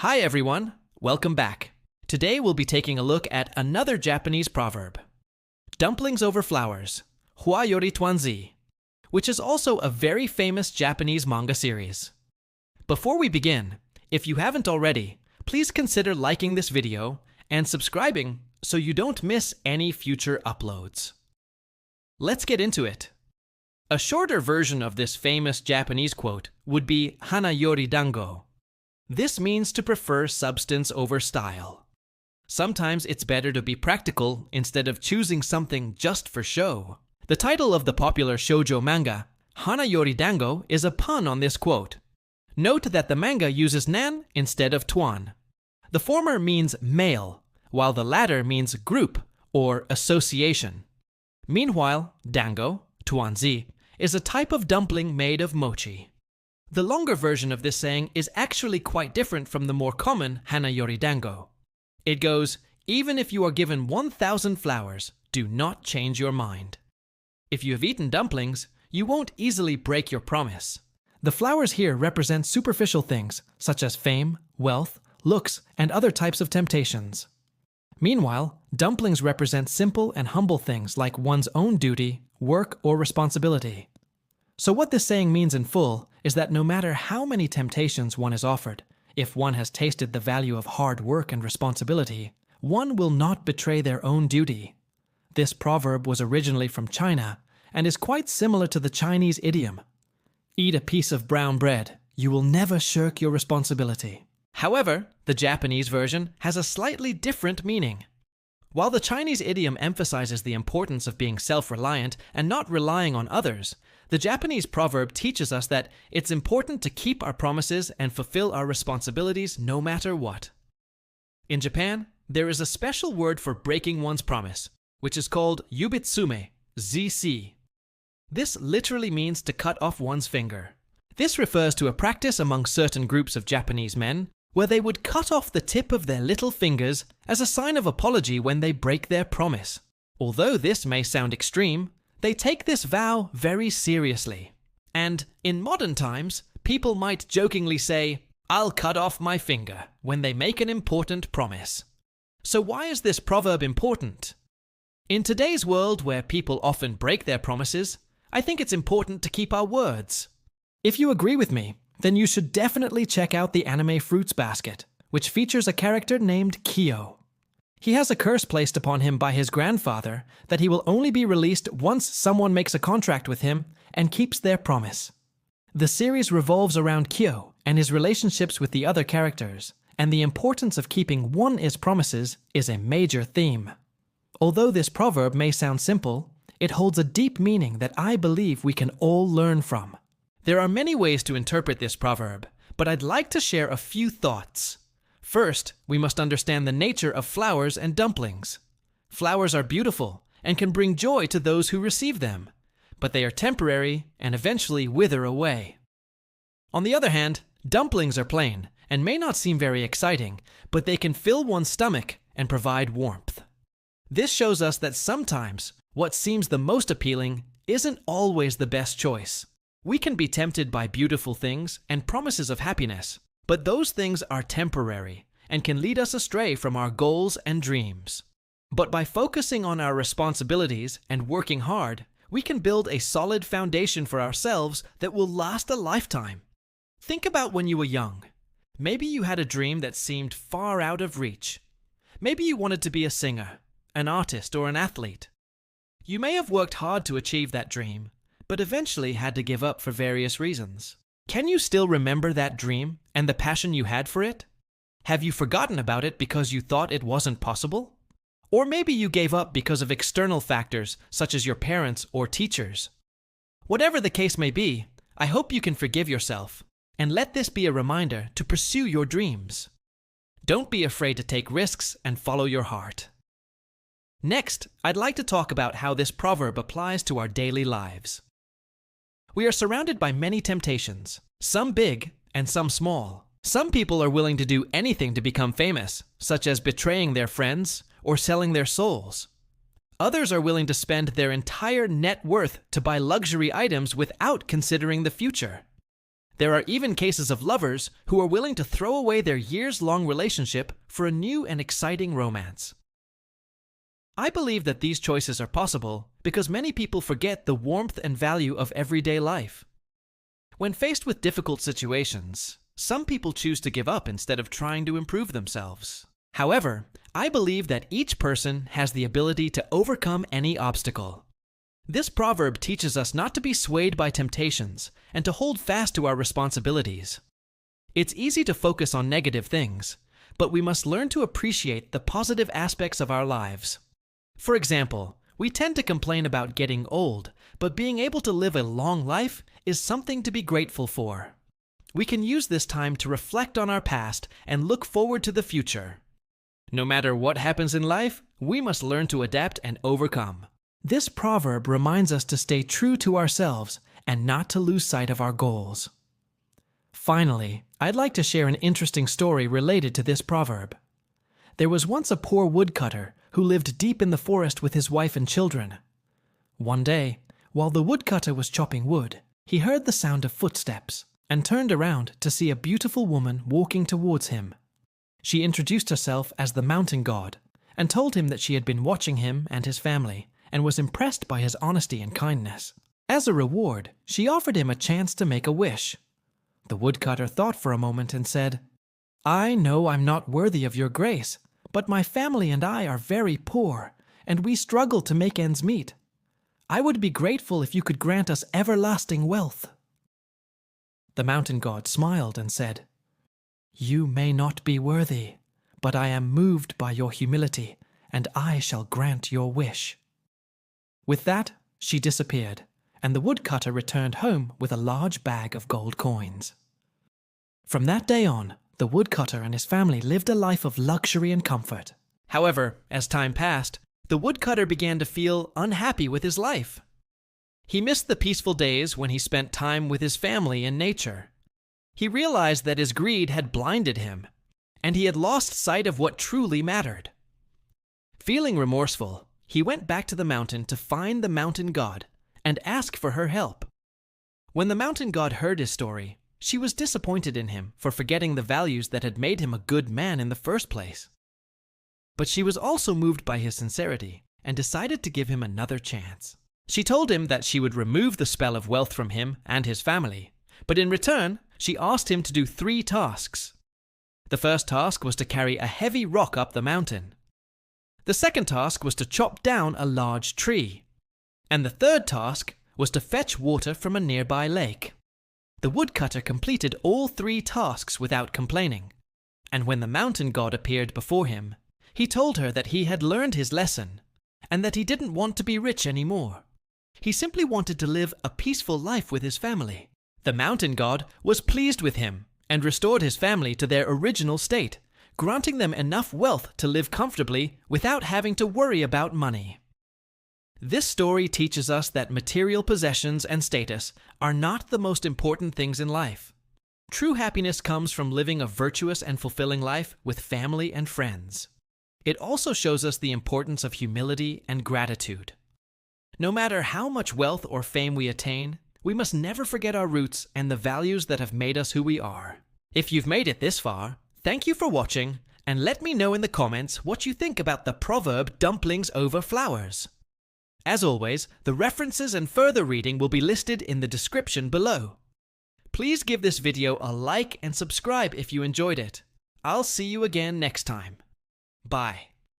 Hi everyone, welcome back. Today we'll be taking a look at another Japanese proverb, dumplings over flowers, Hoa Yori Dango, which is also a very famous Japanese manga series. Before we begin, if you haven't already, please consider liking this video and subscribing so you don't miss any future uploads. Let's get into it. A shorter version of this famous Japanese quote would be Hana Yori Dango. This means to prefer substance over style. Sometimes it's better to be practical instead of choosing something just for show. The title of the popular shōjo manga, Hana Yori Dango, is a pun on this quote. Note that the manga uses nan instead of tuan. The former means male, while the latter means group or association. Meanwhile, dango, tuanzi, is a type of dumpling made of mochi. The longer version of this saying is actually quite different from the more common Hana Yori Dango. It goes, even if you are given 1,000 flowers, do not change your mind. If you have eaten dumplings, you won't easily break your promise. The flowers here represent superficial things, such as fame, wealth, looks, and other types of temptations. Meanwhile, dumplings represent simple and humble things like one's own duty, work, or responsibility. So what this saying means in full is that no matter how many temptations one is offered, if one has tasted the value of hard work and responsibility, one will not betray their own duty. This proverb was originally from China and is quite similar to the Chinese idiom, "Eat a piece of brown bread, you will never shirk your responsibility." However, the Japanese version has a slightly different meaning. While the Chinese idiom emphasizes the importance of being self-reliant and not relying on others, the Japanese proverb teaches us that it's important to keep our promises and fulfill our responsibilities no matter what. In Japan, there is a special word for breaking one's promise, which is called yubitsume, ZC. This literally means to cut off one's finger. This refers to a practice among certain groups of Japanese men where they would cut off the tip of their little fingers as a sign of apology when they break their promise. Although this may sound extreme, they take this vow very seriously. And in modern times, people might jokingly say, "I'll cut off my finger," when they make an important promise. So why is this proverb important? In today's world where people often break their promises, I think it's important to keep our words. If you agree with me, then you should definitely check out the anime Fruits Basket, which features a character named Kyo. He has a curse placed upon him by his grandfather that he will only be released once someone makes a contract with him and keeps their promise. The series revolves around Kyo and his relationships with the other characters, and the importance of keeping one's promises is a major theme. Although this proverb may sound simple, it holds a deep meaning that I believe we can all learn from. There are many ways to interpret this proverb, but I'd like to share a few thoughts. First, we must understand the nature of flowers and dumplings. Flowers are beautiful and can bring joy to those who receive them, but they are temporary and eventually wither away. On the other hand, dumplings are plain and may not seem very exciting, but they can fill one's stomach and provide warmth. This shows us that sometimes what seems the most appealing isn't always the best choice. We can be tempted by beautiful things and promises of happiness, but those things are temporary and can lead us astray from our goals and dreams. But by focusing on our responsibilities and working hard, we can build a solid foundation for ourselves that will last a lifetime. Think about when you were young. Maybe you had a dream that seemed far out of reach. Maybe you wanted to be a singer, an artist, or an athlete. You may have worked hard to achieve that dream, but eventually had to give up for various reasons. Can you still remember that dream and the passion you had for it? Have you forgotten about it because you thought it wasn't possible? Or maybe you gave up because of external factors such as your parents or teachers. Whatever the case may be, I hope you can forgive yourself and let this be a reminder to pursue your dreams. Don't be afraid to take risks and follow your heart. Next, I'd like to talk about how this proverb applies to our daily lives. We are surrounded by many temptations, some big and some small. Some people are willing to do anything to become famous, such as betraying their friends or selling their souls. Others are willing to spend their entire net worth to buy luxury items without considering the future. There are even cases of lovers who are willing to throw away their years-long relationship for a new and exciting romance. I believe that these choices are possible because many people forget the warmth and value of everyday life. When faced with difficult situations, some people choose to give up instead of trying to improve themselves. However, I believe that each person has the ability to overcome any obstacle. This proverb teaches us not to be swayed by temptations and to hold fast to our responsibilities. It's easy to focus on negative things, but we must learn to appreciate the positive aspects of our lives. For example, we tend to complain about getting old, but being able to live a long life is something to be grateful for. We can use this time to reflect on our past and look forward to the future. No matter what happens in life, we must learn to adapt and overcome. This proverb reminds us to stay true to ourselves and not to lose sight of our goals. Finally, I'd like to share an interesting story related to this proverb. There was once a poor woodcutter who lived deep in the forest with his wife and children. One day, while the woodcutter was chopping wood, he heard the sound of footsteps and turned around to see a beautiful woman walking towards him. She introduced herself as the mountain god and told him that she had been watching him and his family and was impressed by his honesty and kindness. As a reward, she offered him a chance to make a wish. The woodcutter thought for a moment and said, "I know I'm not worthy of your grace, but my family and I are very poor, and we struggle to make ends meet. I would be grateful if you could grant us everlasting wealth." The mountain god smiled and said, "You may not be worthy, but I am moved by your humility, and I shall grant your wish." With that, she disappeared, and the woodcutter returned home with a large bag of gold coins. From that day on, the woodcutter and his family lived a life of luxury and comfort. However, as time passed, the woodcutter began to feel unhappy with his life. He missed the peaceful days when he spent time with his family in nature. He realized that his greed had blinded him, and he had lost sight of what truly mattered. Feeling remorseful, he went back to the mountain to find the mountain god and ask for her help. When the mountain god heard his story, she was disappointed in him for forgetting the values that had made him a good man in the first place. But she was also moved by his sincerity and decided to give him another chance. She told him that she would remove the spell of wealth from him and his family, but in return, she asked him to do 3 tasks. The first task was to carry a heavy rock up the mountain. The second task was to chop down a large tree. And the third task was to fetch water from a nearby lake. The woodcutter completed all 3 tasks without complaining, and when the mountain god appeared before him, he told her that he had learned his lesson, and that he didn't want to be rich anymore. He simply wanted to live a peaceful life with his family. The mountain god was pleased with him and restored his family to their original state, granting them enough wealth to live comfortably without having to worry about money. This story teaches us that material possessions and status are not the most important things in life. True happiness comes from living a virtuous and fulfilling life with family and friends. It also shows us the importance of humility and gratitude. No matter how much wealth or fame we attain, we must never forget our roots and the values that have made us who we are. If you've made it this far, thank you for watching, and let me know in the comments what you think about the proverb dumplings over flowers. As always, the references and further reading will be listed in the description below. Please give this video a like and subscribe if you enjoyed it. I'll see you again next time. Bye.